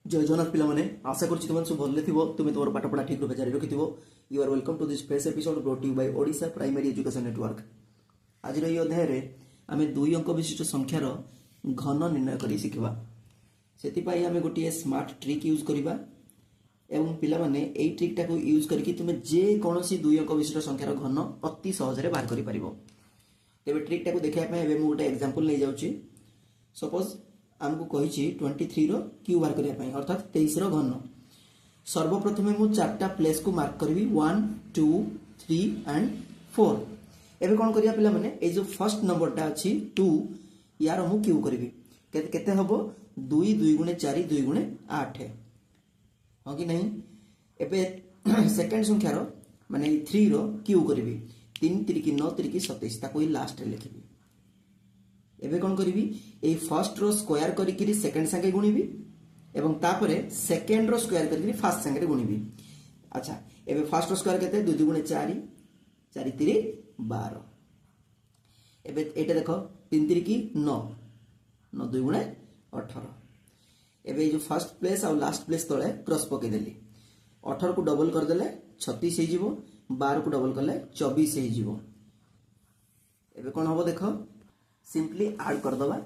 जय जगन्नाथ पिला माने आशा करछि तुम सब भले थिबो तुम तोर पाठ पढ़ा ठीक रूपे जारी रखिथिबो। You are welcome to this fresh episode brought you by Odisha primary education network. आज रो अध्याय रे आमे दुई अंक विशिष्ट संख्यार घन निर्णय करी सिखबा। सेति पई आमे गोटिए स्मार्ट ट्रिक यूज करबा एवं पिला माने एई ट्रिक टाको यूज करके तुम जे कोनोसी दुई अंक विशिष्ट संख्यार घन अति सहज रे बाहर करि परिबो। तेबे ट्रिक टाको देखिया पय एबे मु गोटे एग्जांपल नै जाउची। सपोज आमको कही 23 रो क्यू बार करिया पय अर्थात 23 रो घन। सर्वप्रथमे मु चारटा प्लेस को मार्क करबी 1 2 3 एंड 4। एबे कोन करिया पिला माने ए जो फर्स्ट नंबरटा अछि 2 यार मु क्यू करबी केते हबो 2 2 गुणे 4 2 गुणे 8 हो कि नहीं। एबे सेकंड संख्या रो माने 3 रो क्यू करबी 3 3 की 9 3 की 27 ताको ही लास्ट रे लिखबी। एबे कोन करबी ए फर्स्ट रो स्क्वायर करिकरी सेकंड संगे गुणीबी एवं तापरे सेकंड रो स्क्वायर करिकरी फर्स्ट संगे गुणीबी। अच्छा एबे फर्स्ट रो स्क्वायर केते 2 2 गुणे 4 4 3 12। एबे एटा देखो 3 3 की 9 9 2 गुणे 18। एबे जो फर्स्ट प्लेस और लास्ट प्लेस तळे क्रॉस पके देली 18 को डबल कर देले 36 हे जिवो 12 को डबल करले 24 हे जिवो। एबे कोन होबो देखो सिंपली ऐड कर दबा।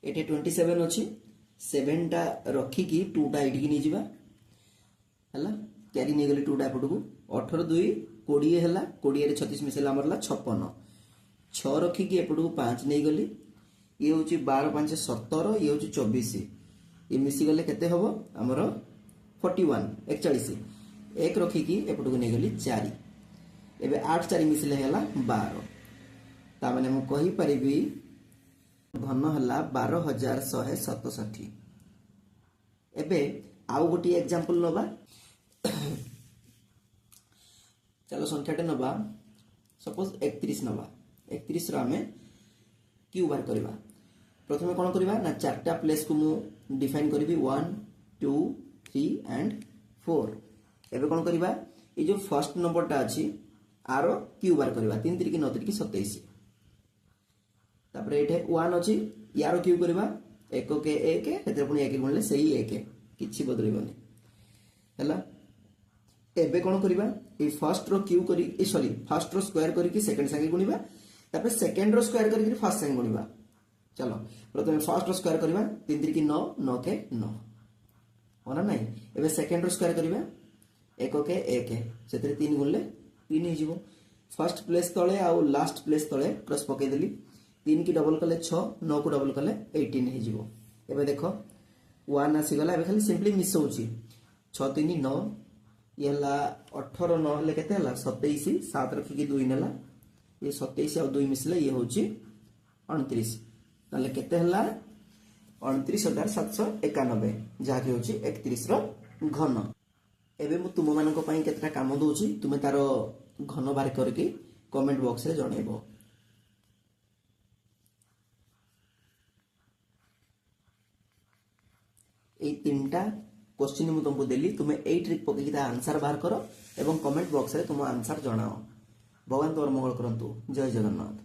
एटे 27 अछि 7 टा रखी की 2 टा एठी नि जिबा हला कैरी नि गेली 2 टा पटकू 18 2 20 हला 20 रे 36 मिसेला हमरला 56 6 रखी की एपटकू 5 नै गली ये होची 12 5 17 ये होची 24 ये मिसी गले केते हबो हमर 41 41 एक रखी की एपटकू नै गली 4 एबे 8 4 मिसले हला 12 ता माने मु कहि परिबी घन हला 12167। एबे आउ गोटी एग्जांपल नबा। चलो संख्याटे नबा सपोज 31 नबा 31 रो हमें क्यू बार करबा। प्रथमे कोन करबा ना चारटा प्लेस को मु डिफाइन करबी 1 2 3 एंड 4। एबे कोन करबा ए जो फर्स्ट नंबरटा अछि आरो क्यू बार करबा 3 3 की 9 3 की 27। तापर एठे 1 अछि यारो क्यू करबा 1 के 1 हेते पुनी 1 गुणले सही 1 किछि बदलिबनी हला। एबे कोन करबा ए फर्स्ट रो क्यू करी ए सॉरी फर्स्ट रो स्क्वायर करी की सेकंड संगे गुणीबा तापर सेकंड रो स्क्वायर करी फर्स्ट संगे गुणीबा। चलो प्रथमे फर्स्ट रो स्क्वायर करबा 3 3 की 9 9 के 9 होना नहीं। एबे सेकंड रो स्क्वायर करबा 1 के 1 सेतरे 3 गुणले 3 हे जिवो। फर्स्ट प्लेस तळे आ लास्ट प्लेस तळे क्रॉस पके देली 3 की डबल कले 6 9 को डबल कले 18 हे जिवो। एबे देखो 1 आसी गला एबे खाली सिंपली मिस होची 6 3 9 येला 18 9 ले केते हला 27 7 रखी की 2 नेला ये 27 और 2 मिसले ये होची 29 ताले केते हला 29791 जा कि होची 31 रो घन। एबे मु तुम मानन को पई केतरा काम दोची तुमे तारो घन बार करके कमेंट बॉक्स रे जणेबो। এই তিনটা क्वेश्चन मु तुमको देली तुमे ए ट्रिक पके की आंसर बाहर करो एवं कमेंट बॉक्स रे तुम आंसर जणाओ। भगवान तोर मंगल करंतु। जय जगन्नाथ।